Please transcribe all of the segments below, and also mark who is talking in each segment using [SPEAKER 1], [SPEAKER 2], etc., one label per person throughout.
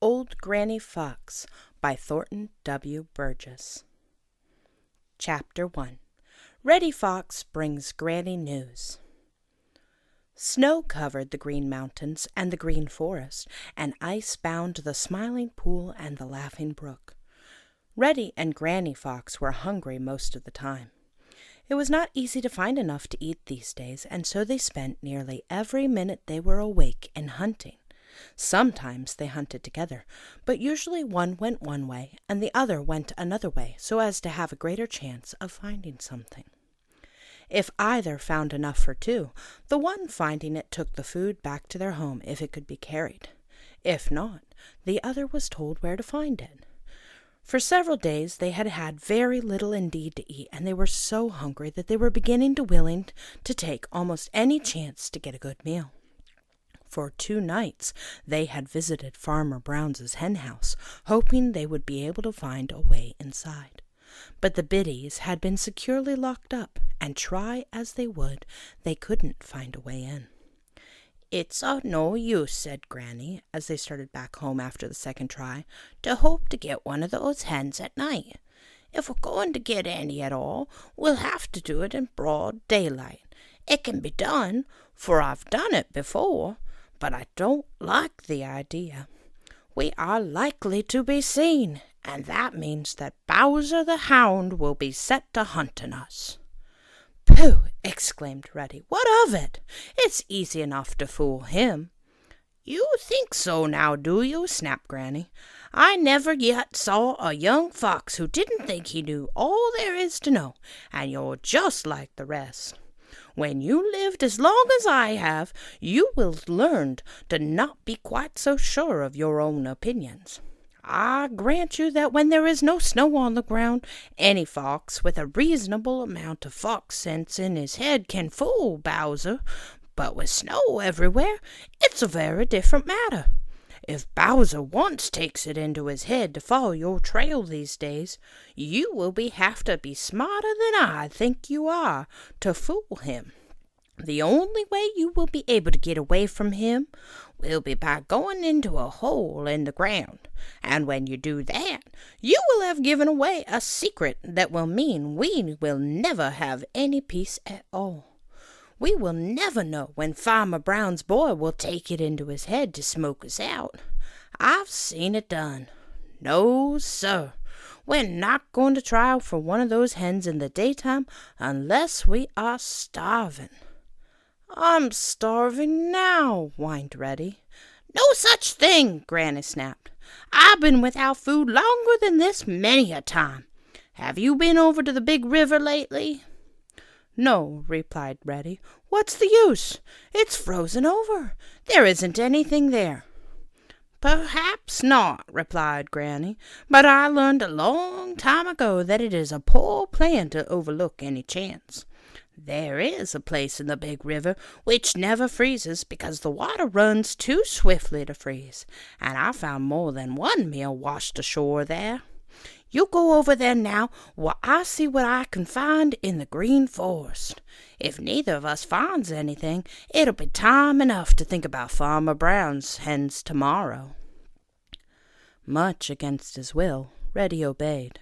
[SPEAKER 1] Old Granny Fox by Thornton W. Burgess. Chapter 1. Reddy Fox Brings Granny News. Snow covered the Green Mountains and the Green Forest, and ice bound the Smiling Pool and the Laughing Brook. Reddy and Granny Fox were hungry most of the time. It was not easy to find enough to eat these days, and so they spent nearly every minute they were awake in hunting. Sometimes they hunted together, but usually one went one way and the other went another way, so as to have a greater chance of finding something. If either found enough for two, the one finding it took the food back to their home if it could be carried. If not, the other was told where to find it. For several days they had had very little indeed to eat, and they were so hungry that they were beginning to willing to take almost any chance to get a good meal. For 2 nights they had visited Farmer Brown's hen house, hoping they would be able to find a way inside. But the biddies had been securely locked up, and try as they would, they couldn't find a way in. "It's of no use," said Granny, as they started back home after the second try, "to hope to get one of those hens at night. If we're going to get any at all, we'll have to do it in broad daylight. It can be done, for I've done it before, but I don't like the idea. We are likely to be seen, and that means that Bowser the Hound will be set to hunting us." "Pooh!" exclaimed Reddy. "What of it? It's easy enough to fool him." "You think so now, do you?" snapped Granny. "I never yet saw a young fox who didn't think he knew all there is to know, and you're just like the rest. When you lived as long as I have, you will learn to not be quite so sure of your own opinions. I grant you that when there is no snow on the ground, any fox with a reasonable amount of fox sense in his head can fool Bowser, but with snow everywhere, it's a very different matter. If Bowser once takes it into his head to follow your trail these days, you will have to be smarter than I think you are to fool him. The only way you will be able to get away from him will be by going into a hole in the ground, and when you do that, you will have given away a secret that will mean we will never have any peace at all. We will never know when Farmer Brown's boy will take it into his head to smoke us out. I've seen it done. No, sir, we're not going to try for one of those hens in the daytime unless we are starving." "I'm starving now," whined Reddy. "No such thing," Granny snapped. "I've been without food longer than this many a time. Have you been over to the big river lately?" "No," replied Reddy. "What's the use? It's frozen over. There isn't anything there." "Perhaps not," replied Granny, "but I learned a long time ago that it is a poor plan to overlook any chance. There is a place in the big river which never freezes because the water runs too swiftly to freeze, and I found more than one meal washed ashore there. You go over there now while I see what I can find in the Green Forest. If neither of us finds anything, it'll be time enough to think about Farmer Brown's hens tomorrow." Much against his will, Reddy obeyed.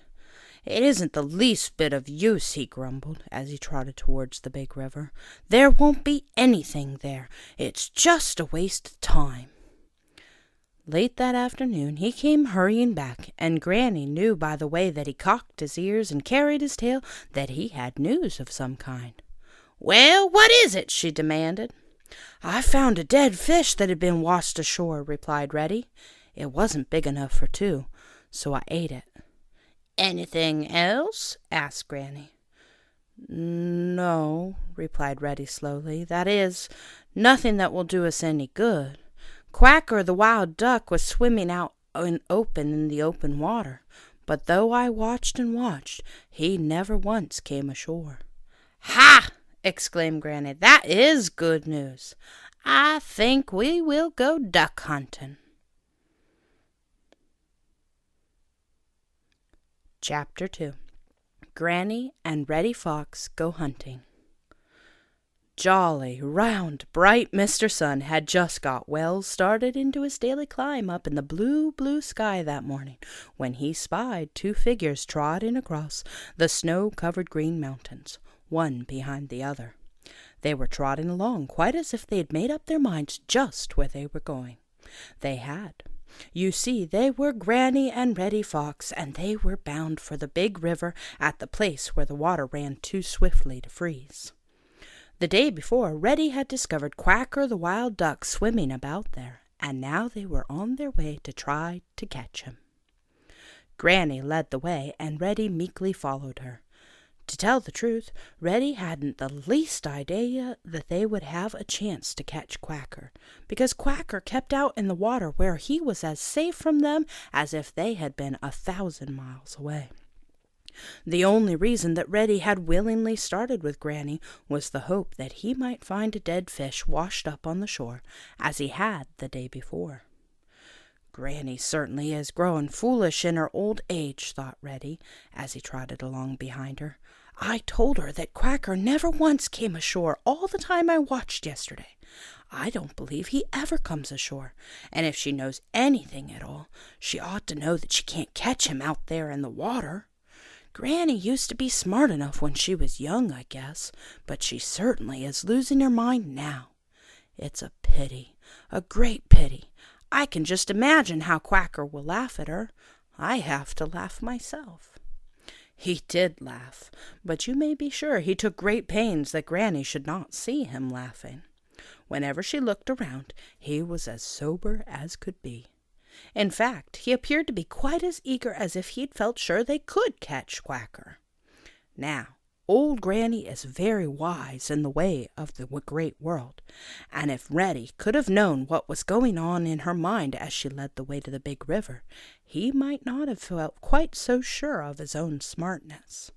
[SPEAKER 1] "It isn't the least bit of use," he grumbled, as he trotted towards the big river. "There won't be anything there. It's just a waste of time." Late that afternoon he came hurrying back, and Granny knew by the way that he cocked his ears and carried his tail that he had news of some kind. "Well, what is it?" she demanded. "I found a dead fish that had been washed ashore," replied Reddy. "It wasn't big enough for 2, so I ate it." "Anything else?" asked Granny. "No," replied Reddy slowly. "That is, nothing that will do us any good. Quacker the wild duck was swimming out in the open water, but though I watched and watched, he never once came ashore." "Ha!" exclaimed Granny. "That is good news. I think we will go duck hunting." Chapter 2. Granny and Reddy Fox Go Hunting. Jolly, round, bright Mr. Sun had just got well started into his daily climb up in the blue, blue sky that morning, when he spied two figures trotting across the snow-covered green mountains, one behind the other. They were trotting along quite as if they had made up their minds just where they were going. They had. You see, they were Granny and Reddy Fox, and they were bound for the big river at the place where the water ran too swiftly to freeze. The day before, Reddy had discovered Quacker the Wild Duck swimming about there, and now they were on their way to try to catch him. Granny led the way, and Reddy meekly followed her. To tell the truth, Reddy hadn't the least idea that they would have a chance to catch Quacker, because Quacker kept out in the water where he was as safe from them as if they had been 1,000 miles away. The only reason that Reddy had willingly started with Granny was the hope that he might find a dead fish washed up on the shore, as he had the day before. Granny certainly is growing foolish in her old age, thought Reddy, as he trotted along behind her. I told her that Quacker never once came ashore all the time I watched yesterday. I don't believe he ever comes ashore, and if she knows anything at all, she ought to know that she can't catch him out there in the water. Granny used to be smart enough when she was young, I guess, but she certainly is losing her mind now. It's a pity, a great pity. I can just imagine how Quacker will laugh at her. I have to laugh myself. He did laugh, but you may be sure he took great pains that Granny should not see him laughing. Whenever she looked around, he was as sober as could be. In fact, he appeared to be quite as eager as if he'd felt sure they could catch Quacker. Now, old Granny is very wise in the way of the great world, and if Reddy could have known what was going on in her mind as she led the way to the big river, he might not have felt quite so sure of his own smartness.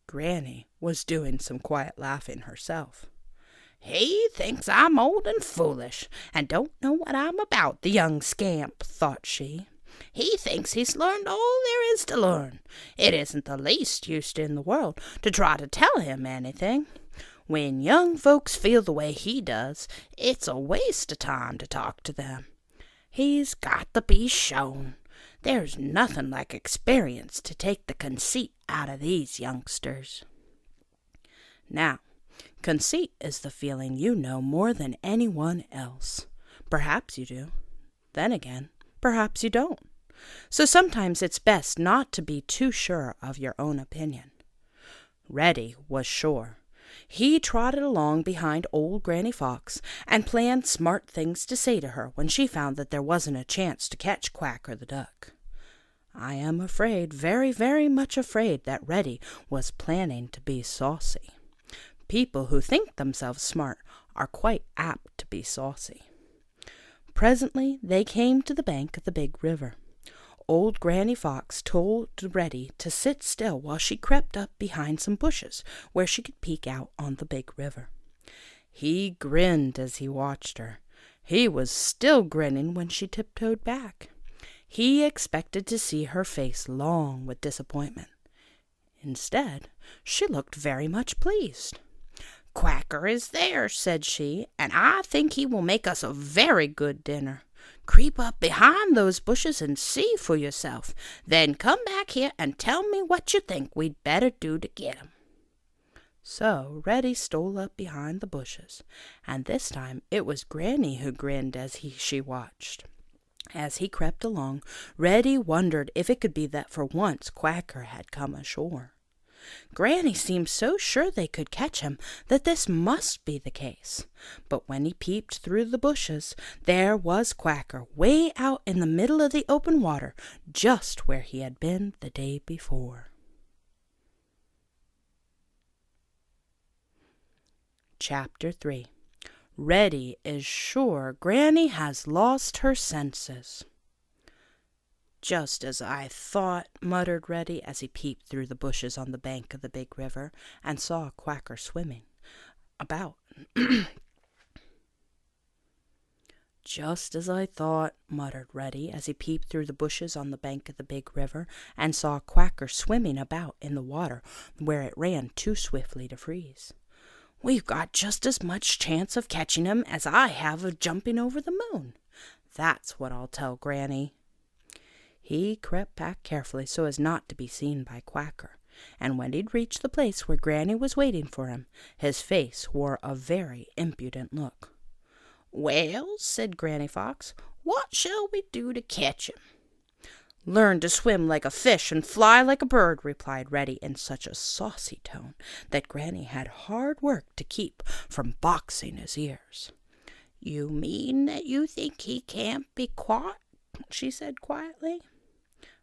[SPEAKER 1] Granny was doing some quiet laughing herself. He thinks I'm old and foolish, and don't know what I'm about, the young scamp, thought she. He thinks he's learned all there is to learn. It isn't the least use in the world to try to tell him anything. When young folks feel the way he does, it's a waste of time to talk to them. He's got to be shown. There's nothing like experience to take the conceit out of these youngsters. Now, conceit is the feeling you know more than anyone else. Perhaps you do. Then again, perhaps you don't. So sometimes it's best not to be too sure of your own opinion. Reddy was sure. He trotted along behind old Granny Fox and planned smart things to say to her when she found that there wasn't a chance to catch Quacker the Duck. I am afraid, very, very much afraid, that Reddy was planning to be saucy. People who think themselves smart are quite apt to be saucy. Presently they came to the bank of the big river. Old Granny Fox told Reddy to sit still while she crept up behind some bushes where she could peek out on the big river. He grinned as he watched her. He was still grinning when she tiptoed back. He expected to see her face long with disappointment. Instead, she looked very much pleased. Quacker is there, said she, and I think he will make us a very good dinner. Creep up behind those bushes and see for yourself. Then come back here and tell me what you think we'd better do to get him. So Reddy stole up behind the bushes, and this time it was Granny who grinned as she watched. As he crept along, Reddy wondered if it could be that for once Quacker had come ashore. Granny seemed so sure they could catch him that this must be the case. But when he peeped through the bushes, there was Quacker way out in the middle of the open water, just where he had been the day before. Chapter 3. Reddy is sure Granny has lost her senses. Just as I thought, muttered Reddy as he peeped through the bushes on the bank of the big river and saw Quacker swimming about. Just as I thought, muttered Reddy as he peeped through the bushes on the bank of the big river and saw Quacker swimming about in the water where it ran too swiftly to freeze. We've got just as much chance of catching him as I have of jumping over the moon. That's what I'll tell Granny." He crept back carefully so as not to be seen by Quacker, and when he'd reached the place where Granny was waiting for him, his face wore a very impudent look. "Well," said Granny Fox, "what shall we do to catch him?" "Learn to swim like a fish and fly like a bird," replied Reddy in such a saucy tone that Granny had hard work to keep from boxing his ears. "You mean that you think he can't be caught?" she said quietly.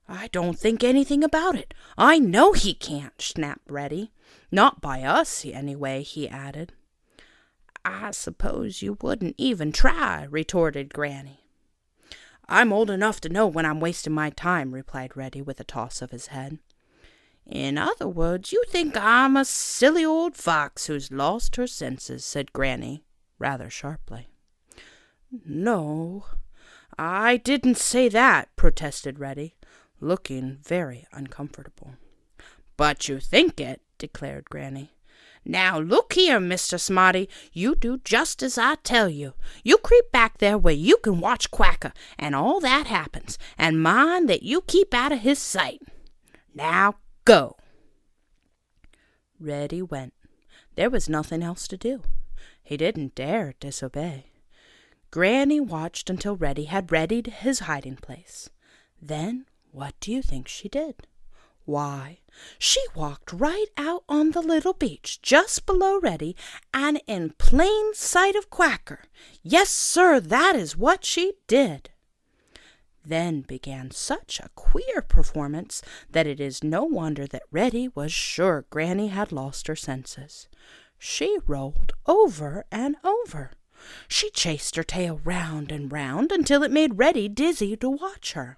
[SPEAKER 1] "I don't think anything about it. I know he can't," snapped Reddy. "Not by us, anyway," he added. "I suppose you wouldn't even try," retorted Granny. "I'm old enough to know when I'm wasting my time," replied Reddy with a toss of his head. "In other words, you think I'm a silly old fox who's lost her senses," said Granny, rather sharply. "No, I didn't say that," protested Reddy, looking very uncomfortable. "But you think it," declared Granny. "Now look here, Mr. Smarty, you do just as I tell you. You creep back there where you can watch Quacker, and all that happens, and mind that you keep out of his sight. Now go." Reddy went. There was nothing else to do. He didn't dare disobey. Granny watched until Reddy had readied his hiding place. Then what do you think she did? Why, she walked right out on the little beach just below Reddy and in plain sight of Quacker. Yes, sir, that is what she did. Then began such a queer performance that it is no wonder that Reddy was sure Granny had lost her senses. She rolled over and over. She chased her tail round and round until it made Reddy dizzy to watch her.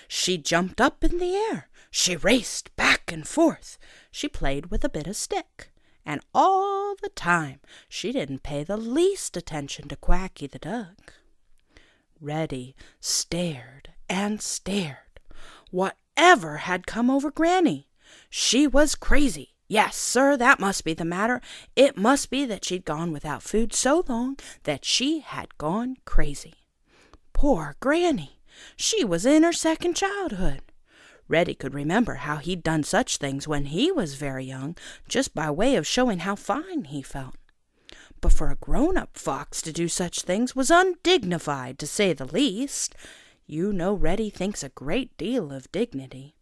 [SPEAKER 1] She jumped up in the air. She raced back and forth. She played with a bit of stick. And all the time she didn't pay the least attention to Quacky the Duck. Reddy stared and stared. Whatever had come over Granny? She was crazy. Yes, sir, that must be the matter. It must be that she'd gone without food so long that she had gone crazy. Poor Granny! She was in her second childhood. Reddy could remember how he'd done such things when he was very young, just by way of showing how fine he felt. But for a grown-up fox to do such things was undignified, to say the least. You know Reddy thinks a great deal of dignity.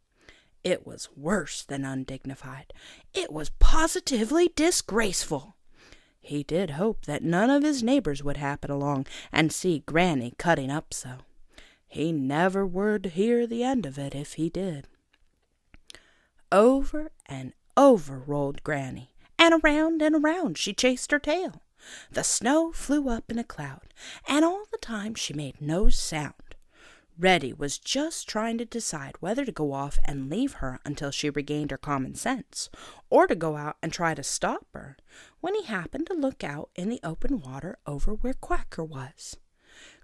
[SPEAKER 1] It was worse than undignified. It was positively disgraceful. He did hope that none of his neighbors would happen along and see Granny cutting up so. He never would hear the end of it if he did. Over and over rolled Granny, and around she chased her tail. The snow flew up in a cloud, and all the time she made no sound. Reddy was just trying to decide whether to go off and leave her until she regained her common sense, or to go out and try to stop her, when he happened to look out in the open water over where Quacker was.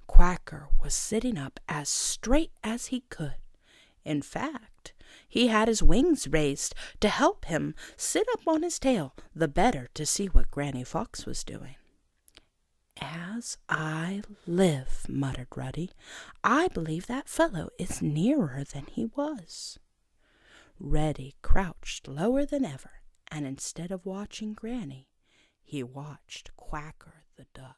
[SPEAKER 1] Quacker was sitting up as straight as he could. In fact, he had his wings raised to help him sit up on his tail the better to see what Granny Fox was doing. "As I live," muttered Reddy, "I believe that fellow is nearer than he was." Reddy crouched lower than ever, and instead of watching Granny, he watched Quacker the Duck.